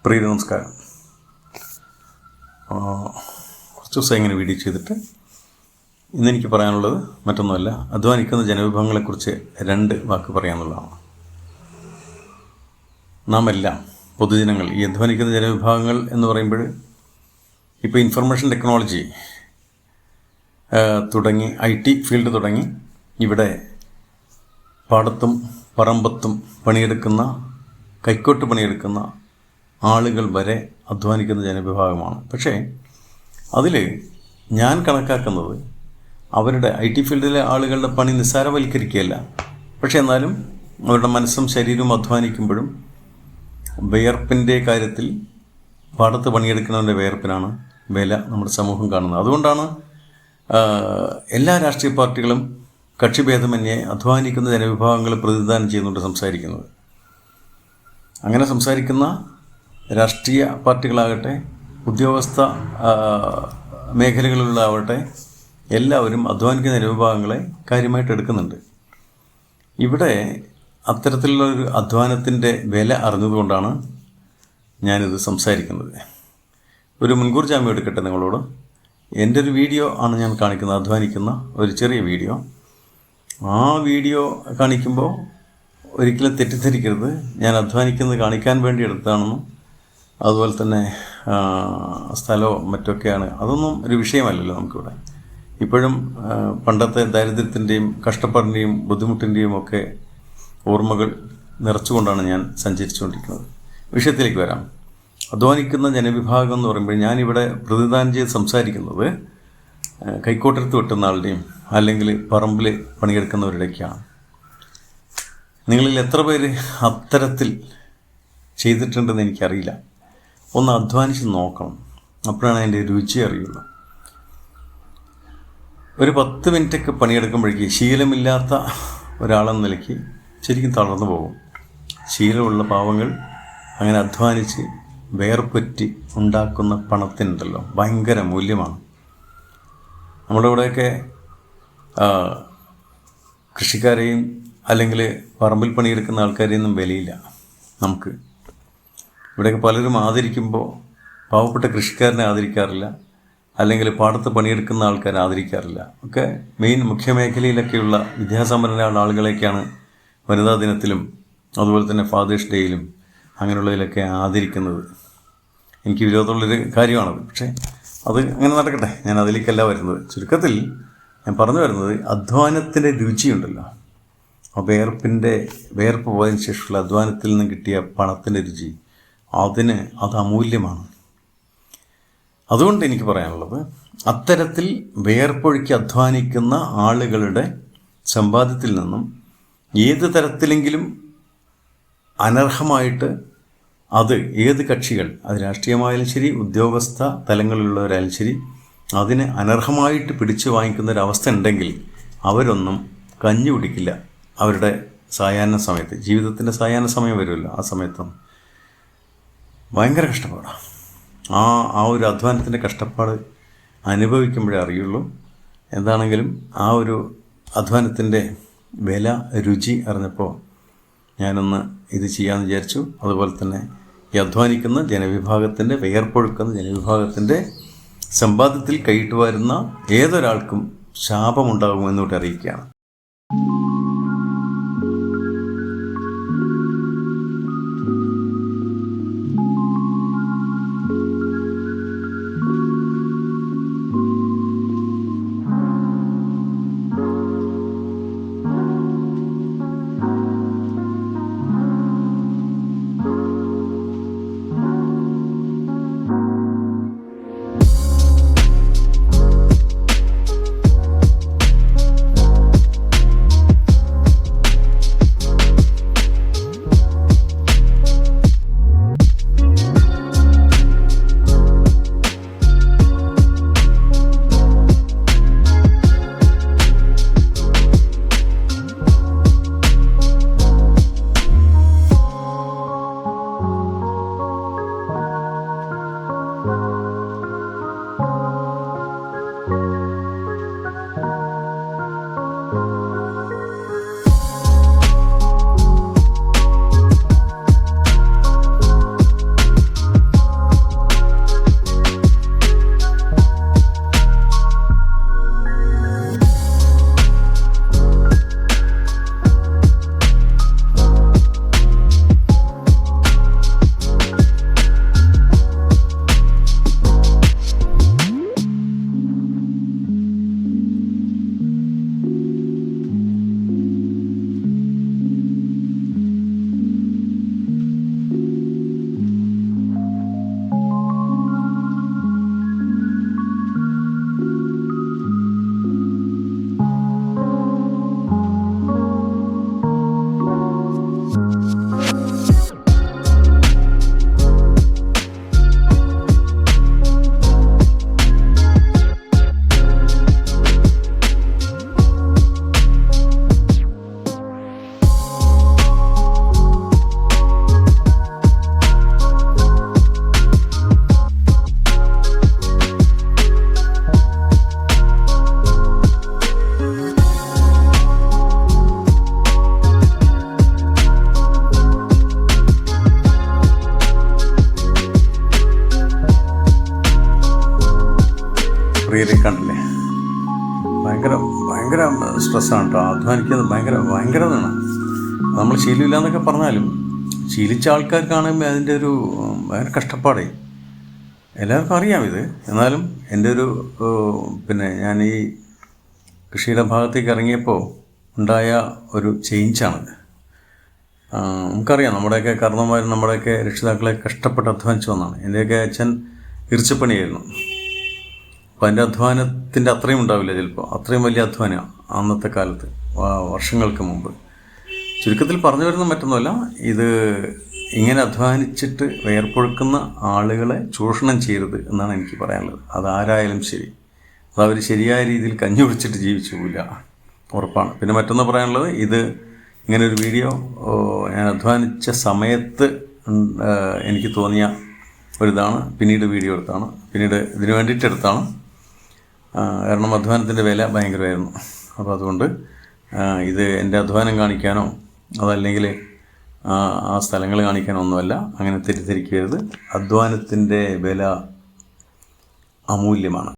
പ്രിയ നമസ്കാരം. കുറച്ച് ദിവസം ഇങ്ങനെ വീഡിയോ ചെയ്തിട്ട് ഇന്നെനിക്ക് പറയാനുള്ളത് മറ്റൊന്നുമല്ല, അധ്വാനിക്കുന്ന ജനവിഭാഗങ്ങളെക്കുറിച്ച് 2 വാക്ക് പറയാനുള്ളതാണ്. നാം എല്ലാം പൊതുജനങ്ങൾ ഈ അധ്വാനിക്കുന്ന ജനവിഭാഗങ്ങൾ എന്ന് പറയുമ്പോൾ ഇപ്പോൾ ഇൻഫർമേഷൻ ടെക്നോളജി തുടങ്ങി IT ഫീൽഡ് തുടങ്ങി ഇവിടെ പാടത്തും പറമ്പത്തും പണിയെടുക്കുന്ന കൈക്കോട്ട് പണിയെടുക്കുന്ന ആളുകൾ വരെ അധ്വാനിക്കുന്ന ജനവിഭാഗമാണ്. പക്ഷേ അതിൽ ഞാൻ കണക്കാക്കുന്നത് അവരുടെ IT ഫീൽഡിലെ ആളുകളുടെ പണി നിസ്സാരവൽക്കരിക്കുകയല്ല. പക്ഷേ എന്നാലും അവരുടെ മനസ്സും ശരീരവും അധ്വാനിക്കുമ്പോഴും വിയർപ്പിൻ്റെ കാര്യത്തിൽ പാടത്ത് പണിയെടുക്കുന്നവൻ്റെ വിയർപ്പിനാണ് വില നമ്മുടെ സമൂഹം കാണുന്നത്. അതുകൊണ്ടാണ് എല്ലാ രാഷ്ട്രീയ പാർട്ടികളും കക്ഷിഭേദമന്യേ അധ്വാനിക്കുന്ന ജനവിഭാഗങ്ങളെ പ്രതിനിധാനം ചെയ്യുന്നുണ്ട് സംസാരിക്കുന്നത്. അങ്ങനെ സംസാരിക്കുന്ന രാഷ്ട്രീയ പാർട്ടികളാകട്ടെ ഉദ്യോഗസ്ഥ മേഖലകളിലാവട്ടെ എല്ലാവരും അധ്വാനിക്കുന്ന ജനവിഭാഗങ്ങളെ കാര്യമായിട്ട് എടുക്കുന്നുണ്ട്. ഇവിടെ അത്തരത്തിലുള്ളൊരു അധ്വാനത്തിൻ്റെ വില അറിഞ്ഞതുകൊണ്ടാണ് ഞാനിത് സംസാരിക്കുന്നത്. ഒരു മുൻകൂർ ജാമ്യം എടുക്കട്ടെ നിങ്ങളോട്. എൻ്റെ ഒരു വീഡിയോ ആണ് ഞാൻ കാണിക്കുന്നത്, അധ്വാനിക്കുന്ന ഒരു ചെറിയ വീഡിയോ. ആ വീഡിയോ കാണിക്കുമ്പോൾ ഒരിക്കലും തെറ്റിദ്ധരിക്കരുത്, ഞാൻ അധ്വാനിക്കുന്നത് കാണിക്കാൻ വേണ്ടി എടുത്തതാണെന്നും അതുപോലെ തന്നെ സ്ഥലമോ മറ്റൊക്കെയാണ്. അതൊന്നും ഒരു വിഷയമല്ലല്ലോ നമുക്കിവിടെ. ഇപ്പോഴും പണ്ടത്തെ ദാരിദ്ര്യത്തിൻ്റെയും കഷ്ടപ്പാടിൻ്റെയും ബുദ്ധിമുട്ടിൻ്റെയും ഒക്കെ ഓർമ്മകൾ നിറച്ചുകൊണ്ടാണ് ഞാൻ സഞ്ചരിച്ചുകൊണ്ടിരിക്കുന്നത്. വിഷയത്തിലേക്ക് വരാം. അധ്വാനിക്കുന്ന ജനവിഭാഗം എന്ന് പറയുമ്പോൾ ഞാനിവിടെ പ്രതിനിധാനം ചെയ്ത് സംസാരിക്കുന്നത് കൈക്കോട്ടെടുത്ത് വെട്ടുന്ന ആളുടെയും അല്ലെങ്കിൽ പറമ്പിൽ പണിയെടുക്കുന്നവരുടെയൊക്കെയാണ്. നിങ്ങളിൽ എത്ര പേര് അത്തരത്തിൽ ചെയ്തിട്ടുണ്ടെന്ന് എനിക്കറിയില്ല. ഒന്ന് അധ്വാനിച്ച് നോക്കണം, അപ്പോഴാണ് അതിൻ്റെ രുചി അറിയുള്ളൂ. ഒരു 10 മിനിറ്റൊക്കെ പണിയെടുക്കുമ്പോഴേക്ക് ശീലമില്ലാത്ത ഒരാളെന്ന നിലയ്ക്ക് ശരിക്കും തളർന്നു പോകും. ശീലമുള്ള പാവങ്ങൾ അങ്ങനെ അധ്വാനിച്ച് വേർപ്പറ്റി ഉണ്ടാക്കുന്ന പണത്തിനുണ്ടല്ലോ ഭയങ്കര മൂല്യമാണ്. നമ്മുടെ ഇവിടെയൊക്കെ കൃഷിക്കാരെയും അല്ലെങ്കിൽ പറമ്പിൽ പണിയെടുക്കുന്ന ആൾക്കാരെയൊന്നും വിലയില്ല നമുക്ക്. ഇവിടെയൊക്കെ പലരും ആദരിക്കുമ്പോൾ പാവപ്പെട്ട കൃഷിക്കാരനെ ആദരിക്കാറില്ല, അല്ലെങ്കിൽ പാടത്ത് പണിയെടുക്കുന്ന ആൾക്കാരെ ആദരിക്കാറില്ല. ഒക്കെ മുഖ്യമേഖലയിലൊക്കെയുള്ള വിദ്യാസമ്പന്നരായ ആളുകളെയൊക്കെയാണ് വനിതാ ദിനത്തിലും അതുപോലെ തന്നെ ഫാദേഴ്സ് ഡേയിലും അങ്ങനെയുള്ളതിലൊക്കെ ആദരിക്കുന്നത്. എനിക്ക് വിരോധമുള്ളൊരു കാര്യമാണത്. പക്ഷേ അത് അങ്ങനെ നടക്കട്ടെ, ഞാൻ അതിലേക്കല്ല വരുന്നത്. ചുരുക്കത്തിൽ ഞാൻ പറഞ്ഞു വരുന്നത് അധ്വാനത്തിൻ്റെ രുചിയുണ്ടല്ലോ, ആ വേർപ്പ് പോയതിന് ശേഷമുള്ള അധ്വാനത്തിൽ നിന്ന് കിട്ടിയ പണത്തിൻ്റെ രുചി, അത് അമൂല്യമാണ്. അതുകൊണ്ട് എനിക്ക് പറയാനുള്ളത്, അത്തരത്തിൽ വേർപ്പൊഴുക്കി അധ്വാനിക്കുന്ന ആളുകളുടെ സമ്പാദ്യത്തിൽ നിന്നും ഏത് തരത്തിലെങ്കിലും അനർഹമായിട്ട് അത് ഏത് കക്ഷികൾ, അത് രാഷ്ട്രീയമായാലും ശരി ഉദ്യോഗസ്ഥ തലങ്ങളിലുള്ളവരായാലും ശരി, അതിനെ അനർഹമായിട്ട് പിടിച്ചു വാങ്ങിക്കുന്നൊരവസ്ഥ ഉണ്ടെങ്കിൽ അവരൊന്നും കഞ്ഞി കുടിക്കില്ല. അവരുടെ സായാഹ്ന സമയത്ത്, ജീവിതത്തിൻ്റെ സായാഹ്ന സമയം വരുമല്ലോ, ആ സമയത്തൊന്നും ഭയങ്കര കഷ്ടപ്പാടാണ്. ആ ഒരു അധ്വാനത്തിൻ്റെ കഷ്ടപ്പാട് അനുഭവിക്കുമ്പോഴേ അറിയുള്ളൂ. എന്താണെങ്കിലും ആ ഒരു അധ്വാനത്തിൻ്റെ വില രുചി അറിഞ്ഞപ്പോൾ ഞാനൊന്ന് ഇത് ചെയ്യാമെന്ന് വിചാരിച്ചു. അതുപോലെ തന്നെ ഈ അധ്വാനിക്കുന്ന ജനവിഭാഗത്തിൻ്റെ വിയർപ്പൊഴുക്കുന്ന ജനവിഭാഗത്തിൻ്റെ സമ്പാദ്യത്തിൽ കൈയിട്ട് വരുന്ന ഏതൊരാൾക്കും ശാപമുണ്ടാകുമെന്നൂടെ അറിയിക്കുകയാണ്. ഭയങ്കര ഭയങ്കര സ്ട്രെസ്സാണ് കേട്ടോ. അധ്വാനിക്കുന്നത് ഭയങ്കരതാണ്. നമ്മൾ ശീലമില്ല എന്നൊക്കെ പറഞ്ഞാലും ശീലിച്ച ആൾക്കാർക്കാണ് അതിൻ്റെ ഒരു ഭയങ്കര കഷ്ടപ്പാടേ. എല്ലാവർക്കും അറിയാം ഇത്. എന്നാലും എൻ്റെ ഒരു ഞാൻ ഈ കൃഷിയുടെ ഭാഗത്തേക്ക് ഇറങ്ങിയപ്പോൾ ഉണ്ടായ ഒരു ചേഞ്ചാണത്. നമുക്കറിയാം നമ്മുടെയൊക്കെ കാരണവന്മാരും നമ്മുടെയൊക്കെ രക്ഷിതാക്കളെ കഷ്ടപ്പെട്ട് അധ്വാനിച്ചു വന്നതാണ്. എൻ്റെയൊക്കെ അച്ഛൻ ഇറച്ചിപ്പണിയായിരുന്നു. അപ്പോൾ അതിൻ്റെ അധ്വാനത്തിൻ്റെ അത്രയും ഉണ്ടാവില്ല ചിലപ്പോൾ. അത്രയും വലിയ അധ്വാനമാണ് അന്നത്തെ കാലത്ത്, വർഷങ്ങൾക്ക് മുമ്പ്. ചുരുക്കത്തിൽ പറഞ്ഞു വരുന്ന മറ്റൊന്നുമല്ല, ഇത് ഇങ്ങനെ അധ്വാനിച്ചിട്ട് വേർപ്പൊഴുക്കുന്ന ആളുകളെ ചൂഷണം ചെയ്യരുത് എന്നാണ് എനിക്ക് പറയാനുള്ളത്. അതാരായാലും ശരി, അതവർ ശരിയായ രീതിയിൽ കഞ്ഞി കുടിച്ചിട്ട് ജീവിച്ചു പോവില്ല, ഉറപ്പാണ്. പിന്നെ മറ്റൊന്ന് പറയാനുള്ളത്, ഇത് ഇങ്ങനൊരു വീഡിയോ ഞാൻ അധ്വാനിച്ച സമയത്ത് എനിക്ക് തോന്നിയ ഒരിതാണ്. പിന്നീട് വീഡിയോ എടുത്താണ്, പിന്നീട് ഇതിനു വേണ്ടിയിട്ട് എടുത്താണ്. കാരണം അധ്വാനത്തിൻ്റെ വില ഭയങ്കരമായിരുന്നു. അപ്പോൾ അതുകൊണ്ട് ഇത് എൻ്റെ അധ്വാനം കാണിക്കാനോ അതല്ലെങ്കിൽ ആ സ്ഥലങ്ങൾ കാണിക്കാനോ ഒന്നുമല്ല. അങ്ങനെ തെറ്റിദ്ധരിക്കരുത്. അധ്വാനത്തിൻ്റെ വില അമൂല്യമാണ്.